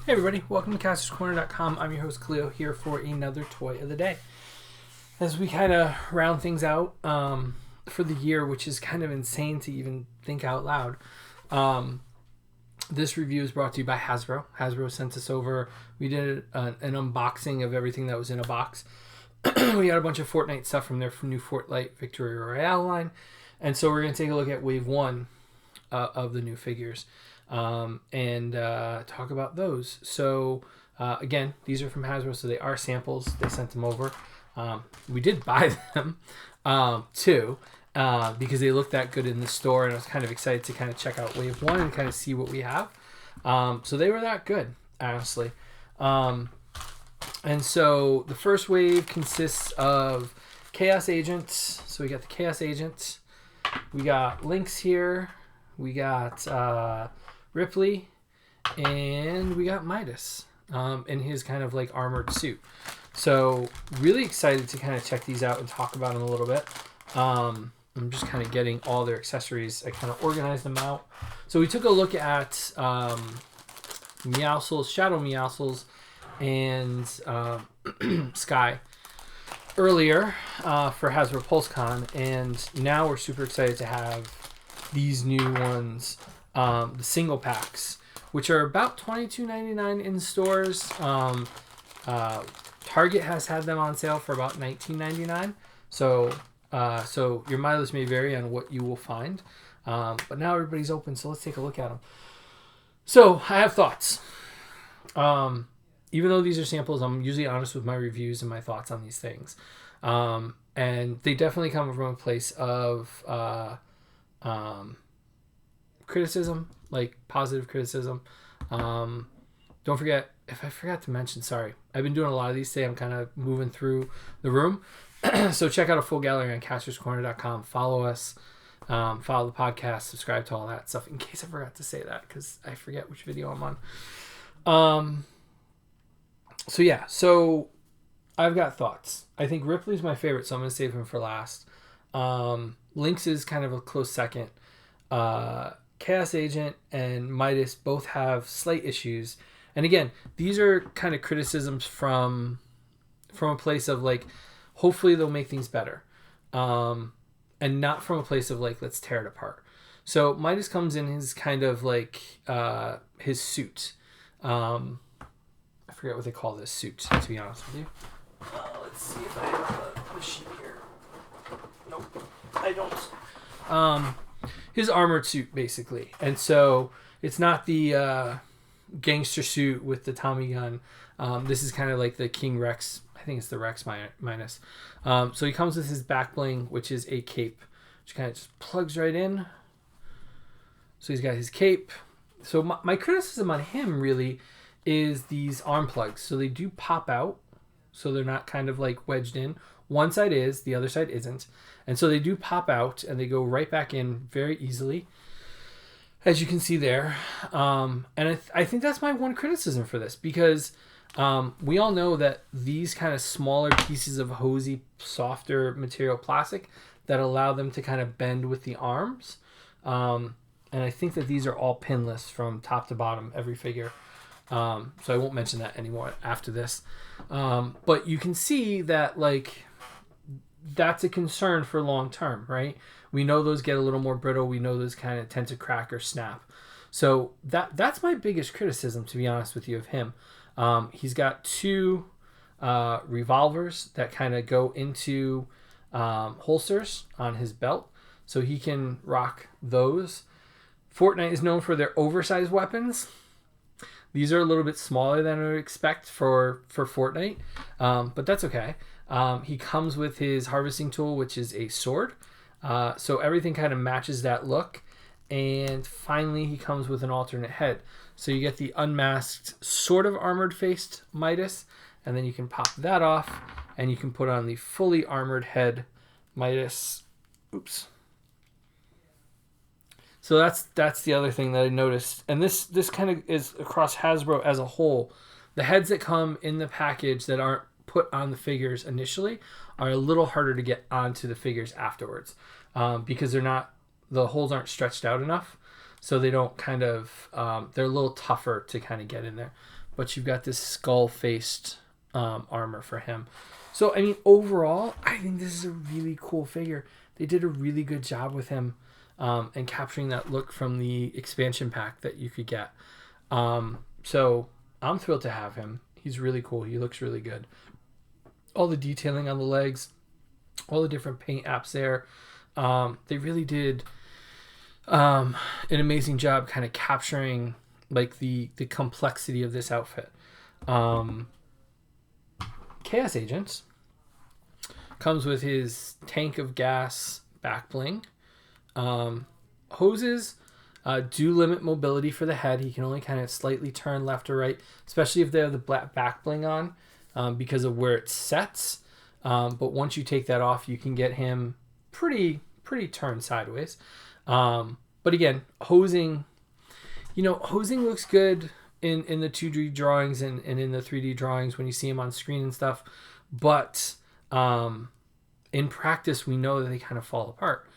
Hey everybody, welcome to Kastor'sCorner.com. I'm your host Cleo here for another toy of the day. As we kind of round things out for the year, which is kind of insane to even think out loud. This review is brought to you by Hasbro. Hasbro sent us over. We did an unboxing of everything that was in a box. We got a bunch of Fortnite stuff from their new Fortnite Victory Royale line. And so we're going to take a look at Wave 1 of the new figures. And talk about those. So again, these are from Hasbro, so they are samples. They sent them over. We did buy them too because they looked that good in the store, and I was kind of excited to kind of check out Wave 1 and kind of see what we have. So they were that good, honestly. And so the first wave consists of Chaos Agents. So we got the Chaos Agents. We got Lynx here. We got Ripley, and we got Midas in his kind of like armored suit. So really excited to kind of check these out and talk about them a little bit. I'm just kind of getting all their accessories. I kind of organized them out. So we took a look at Meowscles, Shadow Meowscles, and Sky earlier for Hasbro PulseCon, and now we're super excited to have these new ones. The single packs, which are about $22.99 in stores. Target has had them on sale for about $19.99. So your mileage may vary on what you will find. But now everybody's open, so let's take a look at them. So I have thoughts. Even though these are samples, I'm usually honest with my reviews and my thoughts on these things. And they definitely come from a place of criticism, like positive criticism. Don't forget, if I forgot to mention, sorry, I've been doing a lot of these today. I'm kind of moving through the room. So check out a full gallery on Kastor'sCorner.com. Follow us, follow the podcast, subscribe to all that stuff, in case I forgot to say that, because I forget which video I'm on. So I've got thoughts. I think Ripley's my favorite, so I'm going to save him for last. Lynx is kind of a close second. Chaos Agent and Midas both have slight issues. And again, these are kind of criticisms from a place of like, hopefully they'll make things better. And not from a place of like, let's tear it apart. So Midas comes in his kind of like his suit. I forget what they call this suit, to be honest with you. Let's see if I have a sheet here. Nope, I don't. His armored suit, basically. And so it's not the gangster suit with the Tommy gun. This is kind of like the King Rex. I think it's the Rex minus. So he comes with his back bling, which is a cape, which kind of just plugs right in. So he's got his cape. So my criticism on him really is these arm plugs. So they do pop out. So they're not kind of like wedged in. One side is, the other side isn't. And so they do pop out and they go right back in very easily, as you can see there. And I think that's my one criticism for this, because we all know that these kind of smaller pieces of hosey, softer material plastic that allow them to kind of bend with the arms. And I think that these are all pinless from top to bottom, every figure. So I won't mention that anymore after this. But you can see that, like, that's a concern for long term, right? We know those get a little more brittle. We know those kind of tend to crack or snap. So that's my biggest criticism, to be honest with you, of him. He's got two revolvers that kind of go into holsters on his belt, so he can rock those. Fortnite is known for their oversized weapons. These are a little bit smaller than I would expect for Fortnite, but that's okay. He comes with his harvesting tool, which is a sword. So everything kind of matches that look. And finally, he comes with an alternate head. So you get the unmasked, sort of armored-faced Midas, and then you can pop that off, and you can put on the fully armored head Midas. Oops. So that's the other thing that I noticed. And this kind of is across Hasbro as a whole. The heads that come in the package that aren't put on the figures initially are a little harder to get onto the figures afterwards, because the holes aren't stretched out enough, so they don't kind of they're a little tougher to kind of get in there. but you've got this skull-faced armor for him. So, I mean, overall, I think this is a really cool figure. They did a really good job with him and capturing that look from the expansion pack that you could get. So, I'm thrilled to have him. He's really cool. He looks really good. All the detailing on the legs, all the different paint apps there. They really did an amazing job kind of capturing like the complexity of this outfit. Chaos Agent comes with his tank of gas back bling. Hoses do limit mobility for the head. He can only kind of slightly turn left or right, especially if they have the black back bling on because of where it sets. But once you take that off, you can get him pretty turned sideways. But again, hosing looks good in the 2D drawings and in the 3D drawings when you see him on screen and stuff. But in practice, we know that they kind of fall apart.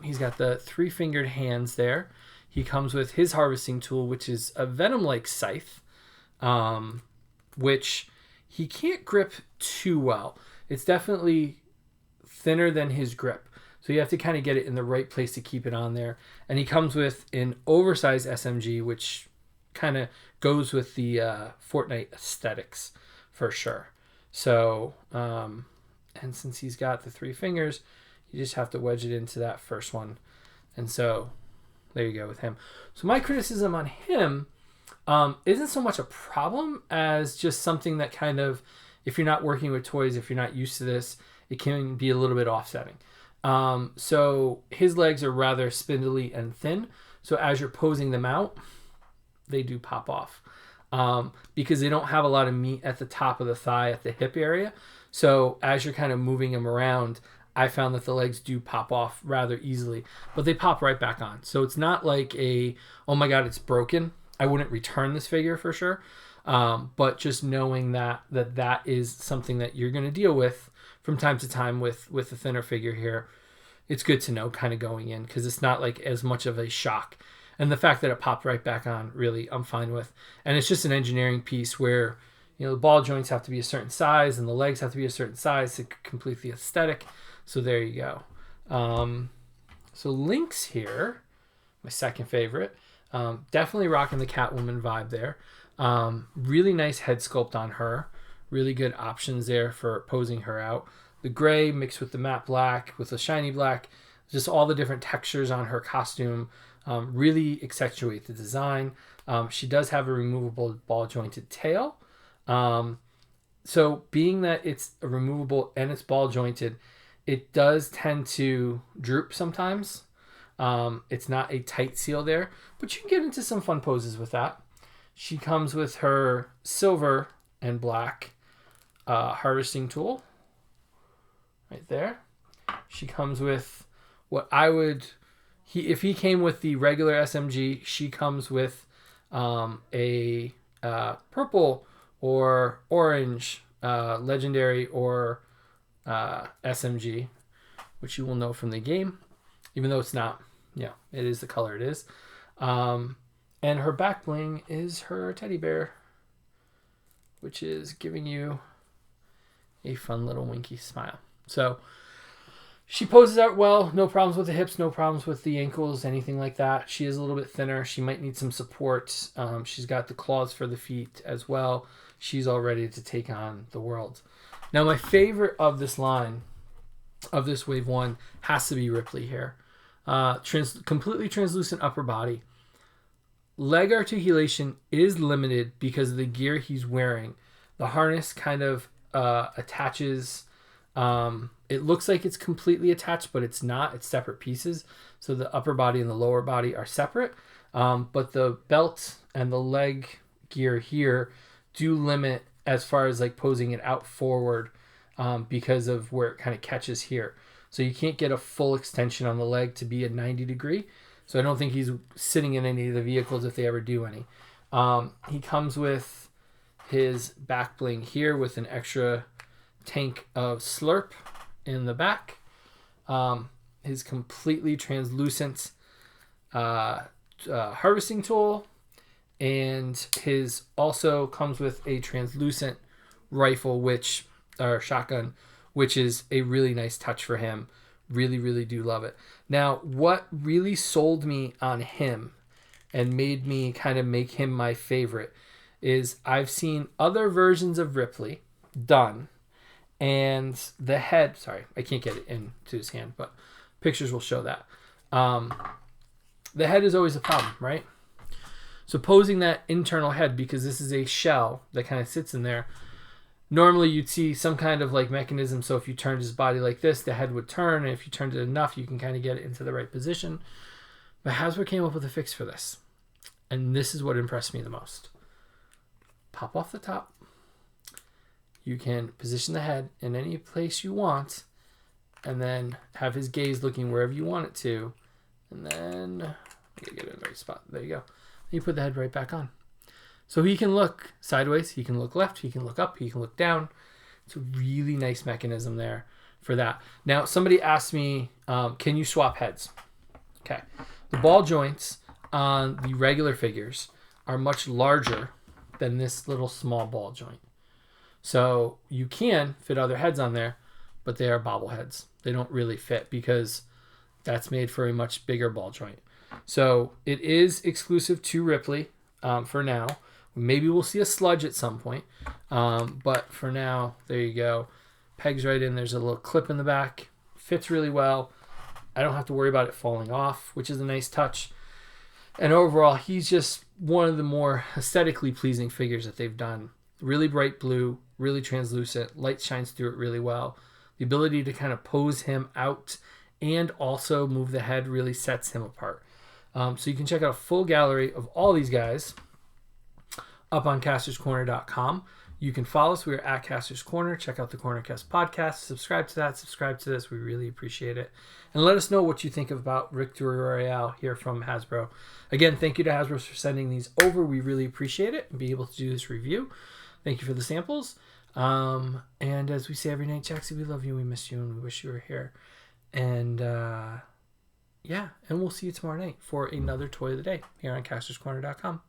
He's got the 3-fingered hands there. He comes with his harvesting tool, which is a venom-like scythe, which he can't grip too well. It's definitely thinner than his grip. So you have to kind of get it in the right place to keep it on there. And he comes with an oversized SMG, which kind of goes with the Fortnite aesthetics for sure. So, and since he's got the 3 fingers, you just have to wedge it into that first one. And so there you go with him. So my criticism on him isn't so much a problem as just something that kind of, if you're not working with toys, if you're not used to this, it can be a little bit offsetting. So his legs are rather spindly and thin. So as you're posing them out, they do pop off because they don't have a lot of meat at the top of the thigh at the hip area. So as you're kind of moving them around, I found that the legs do pop off rather easily, but they pop right back on. So it's not like oh my God, it's broken. I wouldn't return this figure for sure. But just knowing that is something that you're going to deal with from time to time with the thinner figure here, it's good to know kind of going in because it's not like as much of a shock. And the fact that it popped right back on, really, I'm fine with. And it's just an engineering piece where, the ball joints have to be a certain size and the legs have to be a certain size to complete the aesthetic. So there you go. So Lynx here, my second favorite, definitely rocking the Catwoman vibe there. Really nice head sculpt on her. Really good options there for posing her out. The gray mixed with the matte black with the shiny black. Just all the different textures on her costume really accentuate the design. She does have a removable ball jointed tail. So being that it's a removable and it's ball jointed, it does tend to droop sometimes. It's not a tight seal there, but you can get into some fun poses with that. She comes with her silver and black harvesting tool right there. She comes with what I would... if he came with the regular SMG, she comes with a purple or orange legendary or SMG, which you will know from the game, even though it's not, it is the color it is. And her back bling is her teddy bear, which is giving you a fun little winky smile. So she poses out well, no problems with the hips, no problems with the ankles, anything like that. She is a little bit thinner. She might need some support. She's got the claws for the feet as well. She's all ready to take on the world. Now, my favorite of this line, of this wave 1, has to be Ripley here. Completely translucent upper body. Leg articulation is limited because of the gear he's wearing. The harness kind of attaches. It looks like it's completely attached, but it's not. It's separate pieces. So the upper body and the lower body are separate. But the belt and the leg gear here do limit as far as like posing it out forward because of where it kind of catches here. So you can't get a full extension on the leg to be a 90 degree. So I don't think he's sitting in any of the vehicles if they ever do any. He comes with his back bling here with an extra tank of slurp in the back. His completely translucent harvesting tool. And his also comes with a translucent rifle, or shotgun, which is a really nice touch for him. Really, really do love it. Now, what really sold me on him and made me kind of make him my favorite is I've seen other versions of Ripley done, and the head, sorry, I can't get it into his hand, but pictures will show that. The head is always a problem, right? So posing that internal head, because this is a shell that kind of sits in there, normally you'd see some kind of like mechanism. So if you turned his body like this, the head would turn. And if you turned it enough, you can kind of get it into the right position. But Hasbro came up with a fix for this. And this is what impressed me the most. Pop off the top. You can position the head in any place you want. And then have his gaze looking wherever you want it to. And then, I gotta get it in the right spot. There you go. You put the head right back on. So he can look sideways, he can look left, he can look up, he can look down. It's a really nice mechanism there for that. Now, somebody asked me, can you swap heads? Okay. The ball joints on the regular figures are much larger than this little small ball joint. So you can fit other heads on there, but they are bobbleheads. They don't really fit because that's made for a much bigger ball joint. So it is exclusive to Ripley for now. Maybe we'll see a sludge at some point. But for now, there you go. Pegs right in. There's a little clip in the back. Fits really well. I don't have to worry about it falling off, which is a nice touch. And overall, he's just one of the more aesthetically pleasing figures that they've done. Really bright blue, really translucent. Light shines through it really well. The ability to kind of pose him out and also move the head really sets him apart. So you can check out a full gallery of all these guys up on castorscorner.com. You can follow us. We're at Kastor's Corner. Check out the Cornercast podcast. Subscribe to that. Subscribe to this. We really appreciate it. And let us know what you think about Victory Royale here from Hasbro. Again, thank you to Hasbro for sending these over. We really appreciate it and be able to do this review. Thank you for the samples. And as we say every night, Jaxie, we love you. We miss you. And we wish you were here. And yeah, and we'll see you tomorrow night for another Toy of the Day here on castorscorner.com.